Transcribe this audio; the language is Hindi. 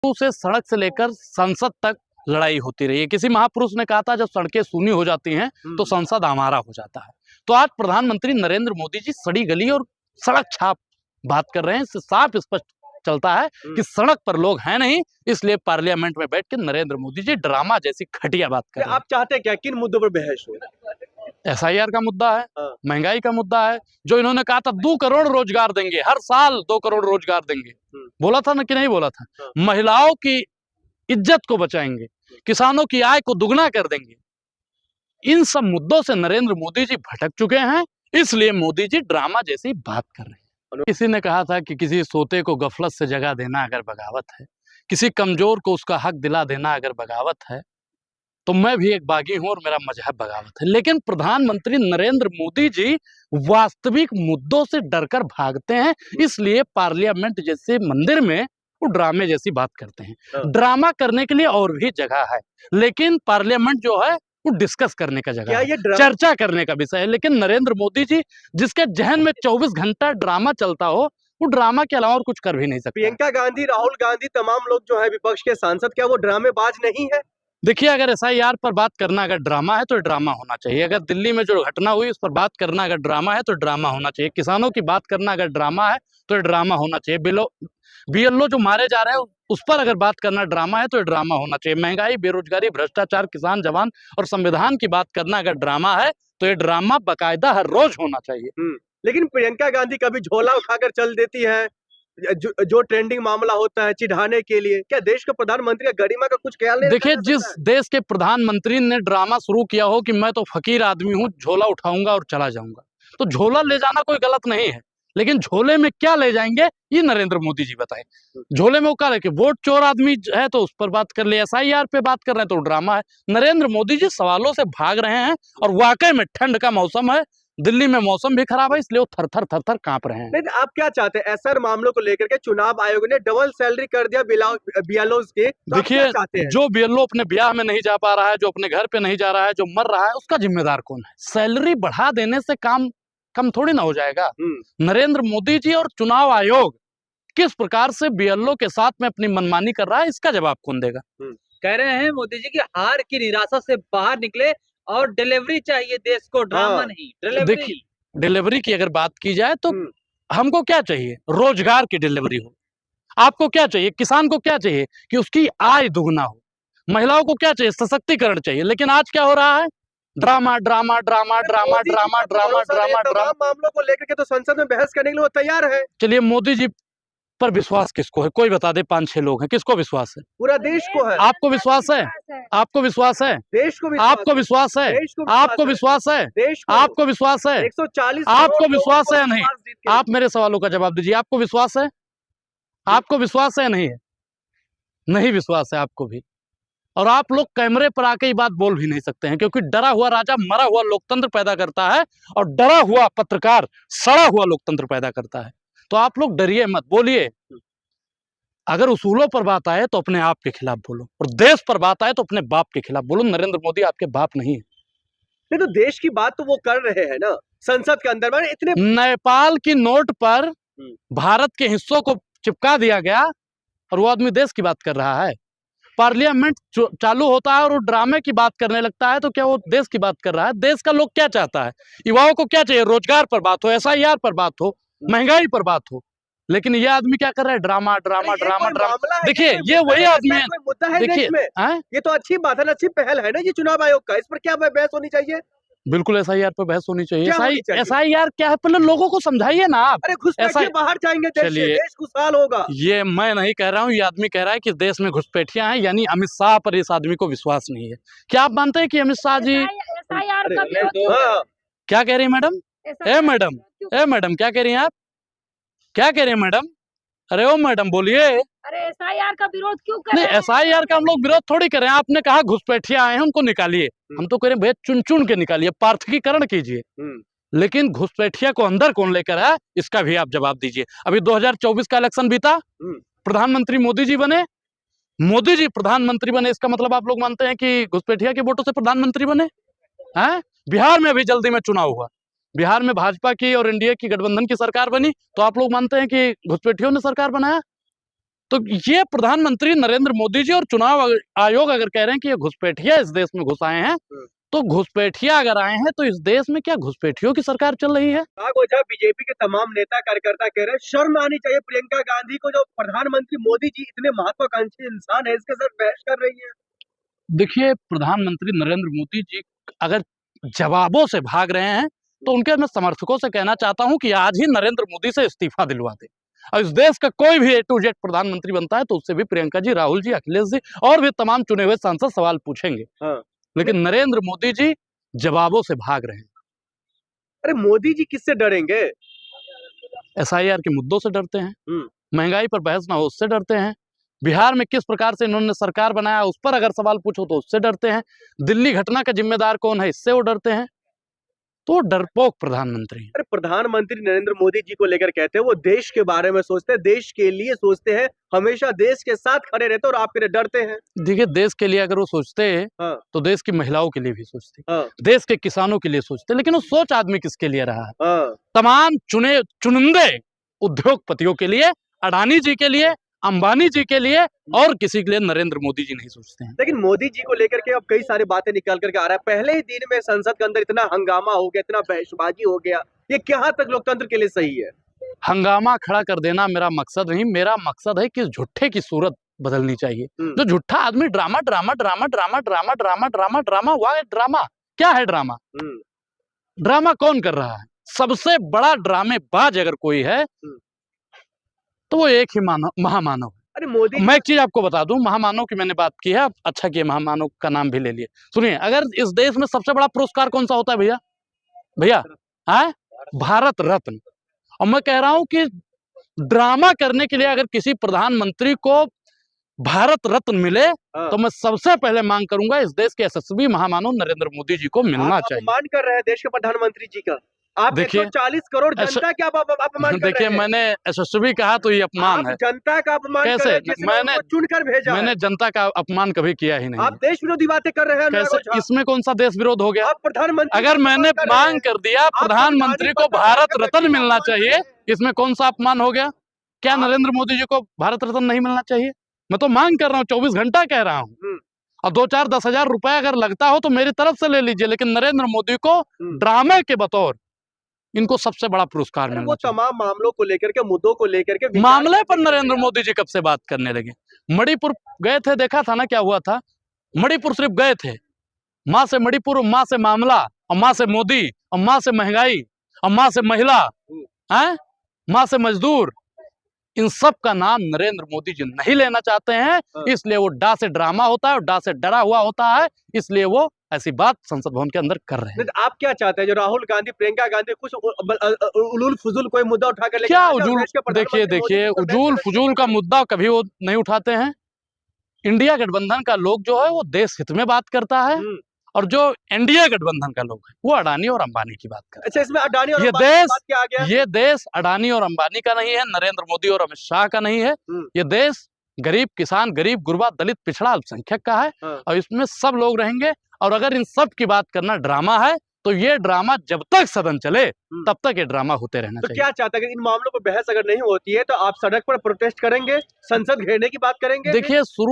से सड़क से लेकर संसद तक लड़ाई होती रही है। किसी महापुरुष ने कहा था जब सड़कें सूनी हो जाती हैं तो संसद हमारा हो जाता है। तो आज प्रधानमंत्री नरेंद्र मोदी जी सड़ी गली और सड़क छाप बात कर रहे हैं। इससे साफ स्पष्ट चलता है कि सड़क पर लोग हैं नहीं, इसलिए पार्लियामेंट में बैठ के नरेंद्र मोदी जी ड्रामा जैसी घटिया बात कर रहे हैं। आप चाहते हैं क्या, किन मुद्दों पर बहस हो? SIR का मुद्दा है, महंगाई का मुद्दा है, जो इन्होंने कहा था 2 करोड़ रोजगार देंगे, हर साल 2 करोड़ रोजगार देंगे, बोला था ना कि नहीं बोला था? महिलाओं की इज्जत को बचाएंगे, किसानों की आय को दुगना कर देंगे। इन सब मुद्दों से नरेंद्र मोदी जी भटक चुके हैं, इसलिए मोदी जी ड्रामा जैसी बात कर रहे हैं। किसी ने कहा था कि किसी सोते को गफलत से जगा देना अगर बगावत है, किसी कमजोर को उसका हक दिला देना अगर बगावत है, तो मैं भी एक बागी हूं और मेरा मजहब बगावत है। लेकिन प्रधानमंत्री नरेंद्र मोदी जी वास्तविक मुद्दों से डरकर भागते हैं, इसलिए पार्लियामेंट जैसे मंदिर में वो ड्रामे जैसी बात करते हैं। ड्रामा करने के लिए और भी जगह है, लेकिन पार्लियामेंट जो है वो डिस्कस करने का जगह है, चर्चा करने का विषय है। लेकिन नरेंद्र मोदी जी जिसके जहन में 24 घंटा ड्रामा चलता हो, वो ड्रामा के अलावा और कुछ कर भी नहीं सकते। प्रियंका गांधी, राहुल गांधी, तमाम लोग जो है विपक्ष के सांसद, क्या वो ड्रामेबाज नहीं है? देखिए, अगर SIR पर बात करना अगर ड्रामा है तो ड्रामा होना चाहिए। अगर दिल्ली में जो घटना हुई उस पर बात करना अगर ड्रामा है तो ड्रामा होना चाहिए। किसानों की बात करना अगर ड्रामा है तो ड्रामा होना चाहिए। BLO जो मारे जा रहे हैं उस पर अगर बात करना ड्रामा है तो ड्रामा होना चाहिए। महंगाई, बेरोजगारी, भ्रष्टाचार, किसान, जवान और संविधान की बात करना अगर ड्रामा है तो ये ड्रामा बाकायदा हर रोज होना चाहिए। लेकिन प्रियंका गांधी कभी झोला उठाकर चल देती है, जो ट्रेंडिंग मामला होता है चिढ़ाने के लिए। क्या देश के प्रधानमंत्री का गरिमा का कुछ ख्याल नहीं? देखिए, जिस देश के प्रधानमंत्री ने ड्रामा शुरू किया हो कि मैं तो फकीर आदमी हूं, झोला उठाऊंगा और चला जाऊंगा, तो झोला ले जाना कोई गलत नहीं है, लेकिन झोले में क्या ले जाएंगे ये नरेंद्र मोदी जी बताएं। झोले में वो क्या लेके, वोट चोर आदमी है तो उस पर बात कर ले, SIR पे बात कर रहे हैं तो ड्रामा है। नरेंद्र मोदी जी सवालों से भाग रहे हैं और वाकई में ठंड का मौसम है, दिल्ली में मौसम भी खराब है, इसलिए वो थर थर कांप रहे हैं। नहीं, आप क्या चाहते हैं? SR मामलों को लेकर के चुनाव आयोग ने डबल सैलरी कर दिया BLOs के। देखिए, जो BLO अपने ब्याह में नहीं जा पा रहा है, जो अपने घर पे नहीं जा रहा है, जो मर रहा है, उसका जिम्मेदार कौन है? सैलरी बढ़ा देने से काम कम थोड़ी ना हो जाएगा। नरेंद्र मोदी जी और चुनाव आयोग किस प्रकार से BLO के साथ में अपनी मनमानी कर रहा है, इसका जवाब कौन देगा? कह रहे हैं मोदी जी की हार की निराशा से बाहर निकले और डिलीवरी चाहिए देश को, ड्रामा नहीं। देखिए, डिलीवरी की अगर बात की जाए तो हमको क्या चाहिए? रोजगार की डिलीवरी हो। आपको क्या चाहिए? किसान को क्या चाहिए? कि उसकी आय दुगना हो। महिलाओं को क्या चाहिए? सशक्तिकरण चाहिए। लेकिन आज क्या हो रहा है? Drama drama drama drama drama drama drama drama. मामलों को लेकर के तो संसद में बहस करने के लिए वो तैयार है। चलिए, मोदी जी पर विश्वास किसको है? कोई बता दे। 5-6 लोग हैं, किसको विश्वास है? पूरा देश को है। आपको विश्वास है? आपको विश्वास है? देश को आपको विश्वास है? आपको विश्वास है? आपको विश्वास है? 140 आपको विश्वास है या नहीं? आप मेरे सवालों का जवाब दीजिए। आपको विश्वास है? आपको विश्वास है या नहीं है? नहीं विश्वास है आपको भी। और आप लोग कैमरे पर आके ये बात बोल भी नहीं सकते हैं, क्योंकि डरा हुआ राजा मरा हुआ लोकतंत्र पैदा करता है और डरा हुआ पत्रकार सड़ा हुआ लोकतंत्र पैदा करता है। तो आप लोग डरिए मत, बोलिए। अगर उसूलों पर बात आए तो अपने आप के खिलाफ बोलो, और देश पर बात आए तो अपने बाप के खिलाफ बोलो। नरेंद्र मोदी आपके बाप नहीं है। नहीं तो देश की बात तो वो कर रहे हैं ना संसद के अंदर में। इतने नेपाल की नोट पर भारत के हिस्सों को चिपका दिया गया और वो आदमी देश की बात कर रहा है। पार्लियामेंट चालू होता है और वो ड्रामे की बात करने लगता है, तो क्या वो देश की बात कर रहा है? देश का लोग क्या चाहता है? युवाओं को क्या चाहिए? रोजगार पर बात हो, SIR पर बात हो, महंगाई पर बात हो। लेकिन ये आदमी क्या कर रहा है? Drama drama drama drama. देखिए, ये वही आदमी है। देखिए, ये तो अच्छी बात है, अच्छी पहल है ना ये चुनाव आयोग का। इस पर क्या बहस होनी चाहिए? बिल्कुल SIR पर बहस होनी चाहिए। SIR क्या है, पहले लोगों को समझाइए ना आप। अरे घुसपैठिए बाहर जाएंगे, देश खुशहाल होगा। ये मैं नहीं कह रहा हूँ, ये आदमी कह रहा है कि देश में घुसपैठियां हैं, यानी अमित शाह पर इस आदमी को विश्वास नहीं है। क्या आप मानते हैं कि अमित शाह जी? क्या कह रही है मैडम? ए मैडम क्या कह रही हैं आप? क्या कह रही है मैडम? अरे ओ मैडम बोलिए। अरे SIR का विरोध क्यों कर रहे हैं? नहीं, SIR का हम लोग विरोध थोड़ी कर रहे हैं। आपने कहा घुसपैठिया आए हैं उनको निकालिए, हम तो कह रहे हैं भैया चुन चुन के निकालिए, पार्थकीकरण कीजिए। लेकिन घुसपैठिया को अंदर कौन लेकर आया, इसका भी आप जवाब दीजिए। अभी 2024 का इलेक्शन बीता, प्रधानमंत्री मोदी जी बने। मोदी जी प्रधानमंत्री बने, इसका मतलब आप लोग मानते हैं कि घुसपैठिया के वोटों से प्रधानमंत्री बने हैं? बिहार में अभी जल्दी में चुनाव हुआ, बिहार में भाजपा की और NDA की गठबंधन की सरकार बनी, तो आप लोग मानते हैं कि घुसपैठियों ने सरकार बनाया? तो ये प्रधानमंत्री नरेंद्र मोदी जी और चुनाव आयोग अगर कह रहे हैं कि ये घुसपैठिया इस देश में घुस आए हैं, तो घुसपैठिया अगर आए हैं तो इस देश में क्या घुसपैठियों की सरकार चल रही है? बीजेपी के तमाम नेता कार्यकर्ता कह रहे हैं शर्म आनी चाहिए प्रियंका गांधी को, जो प्रधानमंत्री मोदी जी इतने महत्वाकांक्षी इंसान है, इसके साथ बहस कर रही है। देखिए, प्रधानमंत्री नरेंद्र मोदी जी अगर जवाबों से भाग रहे हैं तो उनके मैं समर्थकों से कहना चाहता हूं कि आज ही नरेंद्र मोदी से इस्तीफा दिलवा दे। और इस देश का कोई भी A to Z प्रधानमंत्री बनता है तो उससे भी प्रियंका जी, राहुल जी, अखिलेश जी और भी तमाम चुने हुए सांसद सवाल पूछेंगे। लेकिन नरेंद्र मोदी जी जवाबों से भाग रहे हैं। अरे मोदी जी किससे डरेंगे? SIR के मुद्दों से डरते हैं, महंगाई पर बहस ना हो उससे डरते हैं, बिहार में किस प्रकार से इन्होंने सरकार बनाया उस पर अगर सवाल पूछो तो उससे डरते हैं, दिल्ली घटना का जिम्मेदार कौन है इससे वो डरते हैं। तो डरपोक प्रधानमंत्री। अरे प्रधानमंत्री नरेंद्र मोदी जी को लेकर कहते हैं वो देश के बारे में सोचते हैं, देश के लिए सोचते हैं, हमेशा देश के साथ खड़े रहते हैं और आपके लिए डरते हैं। देखिए, देश के लिए अगर वो सोचते हैं तो देश की महिलाओं के लिए भी सोचते, देश के किसानों के लिए सोचते, लेकिन वो सोच आदमी किसके लिए रहा है? तमाम चुनिंदे उद्योगपतियों के लिए, अडानी जी के लिए, अंबानी जी के लिए और किसी के लिए नरेंद्र मोदी जी नहीं सोचते हैं। लेकिन मोदी जी को लेकर के अब कई सारी बातें निकल करके आ रहा है। पहले ही दिन में संसद के अंदर इतना हंगामा हो गया, इतना बहसबाजी हो गया, ये कहाँ तक लोकतंत्र के लिए सही है? हंगामा खड़ा कर देना मेरा मकसद नहीं, मेरा मकसद है कि झूठे की सूरत बदलनी चाहिए। जो झूठा आदमी drama drama drama drama drama drama drama drama वाह ड्रामा क्या है? ड्रामा ड्रामा कौन कर रहा है? सबसे बड़ा ड्रामेबाज अगर कोई है तो वो एक ही महामानव। अरे मोदी, मैं एक चीज आपको बता दूं, महामानव की मैंने बात की है, अच्छा किया महामानव का नाम भी ले लिए। सुनिए, अगर इस देश में सबसे बड़ा पुरस्कार कौन सा होता है भैया? भैया है भारत रत्न। और मैं कह रहा हूं कि ड्रामा करने के लिए अगर किसी प्रधानमंत्री को भारत रत्न मिले तो मैं सबसे पहले मांग करूंगा इस देश के यशस्वी महामानव नरेंद्र मोदी जी को मिलना चाहिए। अपमान कर रहे हैं देश के प्रधानमंत्री जी का। आप देखिए 140 करोड़ जनता क्या अपमान कर देखिए, मैंने यशस्वी कहा तो ये अपमान है। जनता का अपमान कैसे? मैंने चुनकर भेजा, मैंने जनता का अपमान कभी किया ही नहीं। आप देश विरोधी बातें कर रहे हैं। कैसे? इसमें कौन सा देश विरोध हो गया? आप प्रधानमंत्री, अगर मैंने मांग कर दिया प्रधानमंत्री को भारत रत्न मिलना चाहिए, इसमें कौन सा अपमान हो गया? क्या नरेंद्र मोदी जी को भारत रत्न नहीं मिलना चाहिए? मैं तो मांग कर रहा हूँ, 24 घंटा कह रहा हूँ। और 2-4-10 हजार रुपए अगर लगता हो तो मेरी तरफ से ले लीजिए, लेकिन नरेंद्र मोदी को ड्रामे के बतौर इनको सबसे बड़ा पुरस्कार मिलना वो चाहिए। तमाम मामलों को लेकर के, मुद्दों को लेकर के, मामले पर नरेंद्र मोदी जी कब से बात करने लगे? मणिपुर गए थे, देखा था ना क्या हुआ था? मणिपुर सिर्फ गए थे, माँ से मणिपुर, माँ से मामला, और माँ से मोदी, और माँ से महंगाई, और माँ से महिला, हैं, माँ से मजदूर, इन सब का नाम नरेंद्र मोदी जी नहीं लेना चाहते हैं। इसलिए वो डा से ड्रामा होता है और डा से डरा हुआ होता है, इसलिए वो ऐसी बात संसद भवन के अंदर कर रहे हैं। आप क्या चाहते हैं? जो राहुल गांधी, प्रियंका गांधी कुछ उलूल फुजूल कोई मुद्दा उठाकर क्या उजूल? देखिए, उजूल फुजूल का मुद्दा कभी वो नहीं उठाते हैं। इंडिया गठबंधन का लोग जो है वो देश हित में बात करता है, और जो एनडीए गठबंधन का लोग है वो अडानी और अंबानी की बात करता है। अच्छा, इसमें अडानी और ये अंबानी देश, बात क्या आ गया? ये देश अडानी और अंबानी का नहीं है, नरेंद्र मोदी और अमित शाह का नहीं है। ये देश गरीब किसान, गरीब गुरबा, दलित, पिछड़ा, अल्पसंख्यक का है, और इसमें सब लोग रहेंगे। और अगर इन सब की बात करना ड्रामा है तो ये ड्रामा जब तक सदन चले तब तक ये ड्रामा होते रहना चाहिए। तो क्या चाहता है? इन मामलों पर बहस अगर नहीं होती है तो आप सड़क पर प्रोटेस्ट करेंगे, संसद घेरने की बात करेंगे? देखिए, शुरू